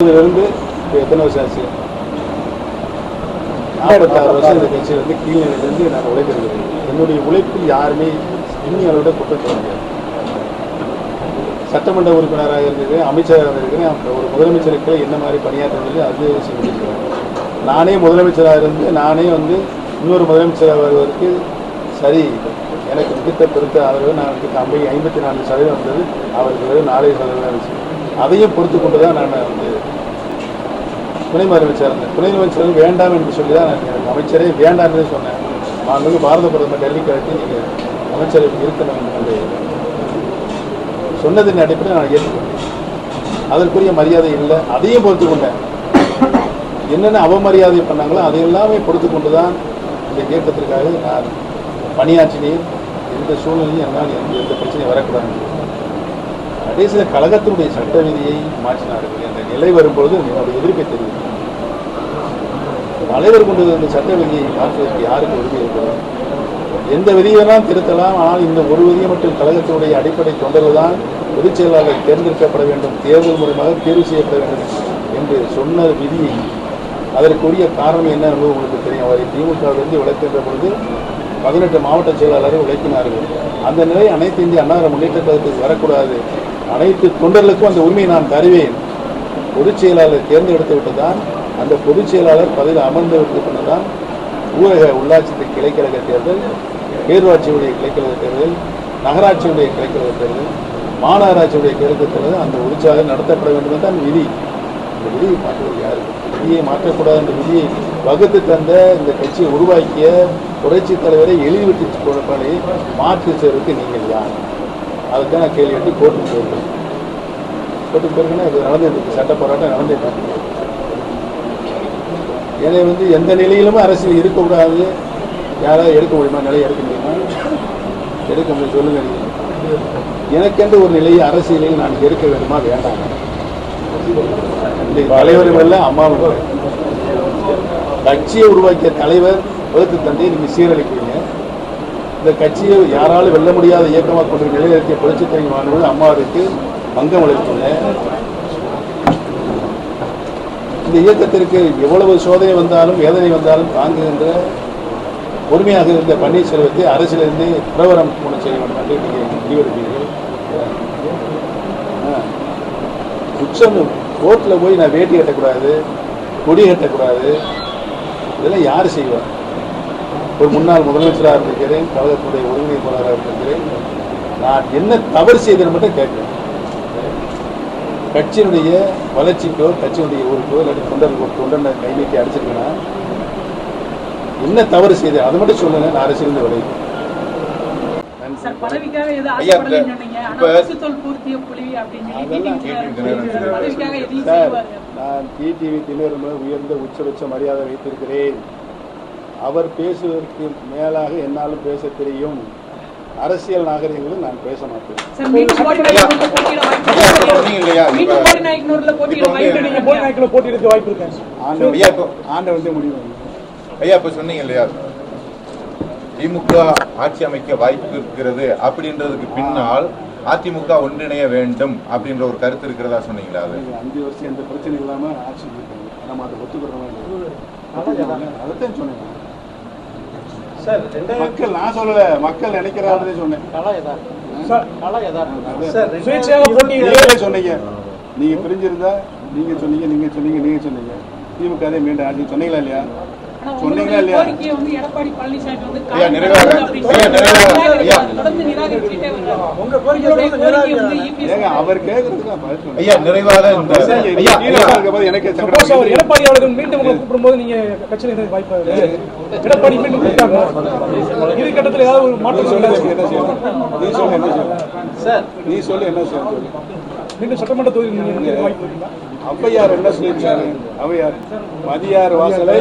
இருந்து எத்தனை வருஷம் ஆச்சு? 46 வருஷம் இந்த கட்சியில் வந்து கீழ்நிலையிலிருந்து நான் உழைக்கிறது. என்னுடைய உழைப்பில் யாருமே இன்னி அளவோட குற்றம் சொல்ல முடியாது. சட்டமன்ற உறுப்பினராக இருந்தது, அமைச்சராக இருக்கிறேன். ஒரு முதலமைச்சருக்கு என்ன மாதிரி பணியாற்றுறது அது செஞ்சுருக்கிறேன். நானே முதலமைச்சராக இருந்து நானே வந்து இன்னொரு முதலமைச்சராக வருவதற்கு சரி எனக்கு மிகுத்த பெருத்த ஆதரவு. நான் 54% வந்தது, அவருக்கு வெறும் 4% இருந்துச்சு. அதையும் பொறுத்து கொண்டு தான் நான் வந்து துணை முதலமைச்சர் இருந்தேன். துணை முதலமைச்சர் வேண்டாம் என்று சொல்லி தான் நான் எனக்கு அமைச்சரே வேண்டாம்னு சொன்னேன். நான் பாரத பிரதமர் டெல்லிக்கு அழைத்து நீங்கள் அமைச்சரை இருக்கணும் என்று சொன்னதின் அடிப்படையில் நான் ஏற்றுக்கொண்டேன். அதற்குரிய மரியாதை இல்லை, அதையும் பொறுத்து கொண்டேன். என்னென்ன அவமரியாதை பண்ணாங்களோ அதையெல்லாமே பொறுத்து கொண்டு தான் இந்த இயக்கத்திற்காக நான் பணியாற்றினேன். எந்த சூழ்நிலையும் என்னால் எந்த பிரச்சனையும் வரக்கூடாது. கடைசியில் கழகத்தினுடைய சட்ட விதியை மாற்றினார்கள் என்ற நிலை வரும்பொழுது என்னுடைய எதிர்ப்பை தெரிவிக்கும். தலைவர் கொண்டு வந்த சட்ட விதியை மாற்றுவதற்கு யாருக்கு உரிமை இருக்கிறது? எந்த விதியெல்லாம் திருத்தலாம், ஆனால் இந்த ஒரு விதியை மட்டும் கழகத்தினுடைய அடிப்படை தொண்டர்கள் தான் பொதுச் செயலாளர் தேர்ந்தெடுக்கப்பட வேண்டும், தேர்தல் மூலமாக தேர்வு செய்யப்பட வேண்டும் என்று சொன்ன விதியை அதற்குரிய காரணம் என்ன என்பது உங்களுக்கு தெரியும். அவரை திமுகவிலிருந்து விளக்கின்ற பொழுது 18 மாவட்ட செயலாளரை விளக்கினார்கள். அந்த நிலை அனைத்து இந்திய அண்ணா முன்னேற்ற கழகத்துக்கு வரக்கூடாது. அனைத்து தொண்டர்களுக்கும் அந்த உரிமையை நான் தருவேன். பொதுச் செயலாளர் தேர்ந்தெடுத்து விட்டுதான் அந்த பொதுச் செயலாளர் பதவியில் அமர்ந்து விட்டு கொண்டுதான் ஊரக உள்ளாட்சி கிளைக்கழக தேர்தல், பேரூராட்சியுடைய கிளைக்கழக தேர்தல், நகராட்சியுடைய கிளைக்கழக தேர்தல், மாநகராட்சியுடைய கிளைக்கழக தேர்தல் அந்த உற்சாக நடத்தப்பட வேண்டும் தான் விதி. இந்த விதியை மாற்றுவது யாருக்கு? விதியை மாற்றக்கூடாது என்ற விதியை வகுத்து தந்த இந்த கட்சியை உருவாக்கிய புரட்சி தலைவரை எழுதிவிட்டு கொடுப்பதை மாற்றி செய்வதற்கு நீங்கள் யார்? அதுக்கான கேள்வி எடுத்து கோர்ட்டுக்கு போயிருக்கேன். கோர்ட்டுக்கு போயிருக்கேன்னா இது நடந்துட்டு சட்ட போராட்டம் நடந்துட்டு. ஏன்னா வந்து எந்த நிலையிலுமே அரசியல் இருக்கக்கூடாது. யாராவது எடுக்க முடியுமா? நிலையை எடுக்க முடியுமா? எடுக்க முடியும், சொல்லுங்க. எனக்கென்று ஒரு நிலையை அரசியலில் நான் எடுக்க வேண்டுமா வேண்டாம்? தலைவர்கள் எல்லாம் அம்மாவுக்கு கட்சியை உருவாக்கிய தலைவர் வகுத்து தந்தையை நீங்க சீரழிக்கிறீங்க. இந்த கட்சியை யாராலும் வெல்ல முடியாத இயக்கமாக கொண்டு நிலைநிறுத்திய புரட்சித் தலைவர் மாணவர்கள் அம்மாவுக்கு பங்கம் அளித்துள்ள இந்த இயக்கத்திற்கு எவ்வளவு சோதனை வந்தாலும் வேதனை வந்தாலும் தாங்குகின்ற பொறுமையாக இருந்த பன்னீர்செல்வத்தை அரசிலிருந்து பிரபலம் கொண்டு செய்ய வேண்டும் என்று நீங்கள் முடிவெடுப்பீர்கள். உச்சம் கோர்ட்டில் போய் நான் வேட்டி கட்டக்கூடாது, கொடி கட்டக்கூடாது, இதெல்லாம் யார் செய்வார்? ஒரு முன்னாள் முதலமைச்சராக இருந்திருக்கிறேன், கழகத்தினுடைய ஒருங்கிணைப்பாளராக இருந்திருக்கிறேன். நான் என்ன தவறு செய்தேன்னு மட்டும் கேட்கிறேன். கட்சியினுடைய வளர்ச்சிக்கோ கட்சியினுடைய ஊருக்கோ இல்லாட்டி தொண்டனை கை நீட்டி அடிச்சிருக்கேன்னா என்ன தவறு செய்தேன் அதை மட்டும் சொல்லுங்க. நான் அரசியலிருந்து விளையும். நான் டிடிவி தினகரன் உயர்ந்த உச்சபட்ச மரியாதை வைத்திருக்கிறேன். அவர் பேசுவதற்கு மேலாக என்னாலும் பேச தெரியும். அரசியல் நாகரிகங்களும் நான் பேச மாட்டேன். ஆண்டவன் முடிவு. ஐயா இப்ப சொன்னீங்க இல்லையா, திமுக ஆட்சி அமைக்க வாய்ப்பு இருக்கிறது அப்படின்றதுக்கு பின்னால் அதிமுக ஒன்றிணைய வேண்டும் அப்படின்ற ஒரு கருத்து இருக்கிறதா சொன்னீங்களா? அது 5 வருஷம் எந்த பிரச்சனை இல்லாம ஆட்சி நம்ம அதை ஒத்துக்கிறோம். அதைத்தான் சொன்னேன். மக்கள் நான் சொல்லல, மக்கள் நினைக்கிறாரு சொன்னேன். சொன்னீங்க நீங்க பிரிஞ்சிருந்தா நீங்க சொன்னீங்க திமுக மீண்டும் ஆட்சி சொன்னீங்களா இல்லையா? சொன்னீங்களா இல்லையா? அவர் கேட்கறதுக்கு எடப்பாடி அவர்கள் மீண்டும் கூப்பிடும் போது நீங்க கட்சியில் வாய்ப்பு எடப்பாடி மீண்டும் இரு கட்டத்தில் ஏதாவது ஒரு மாற்றம் நீ சொல்லு என்ன சொல்லு. மீண்டும் சட்டமன்ற தொகுதியில் வாய்ப்பு இருக்குங்களா? ஔவையார் என்ன சொல்லியிருக்காரு? ஔவையார் மதியார் வாசலை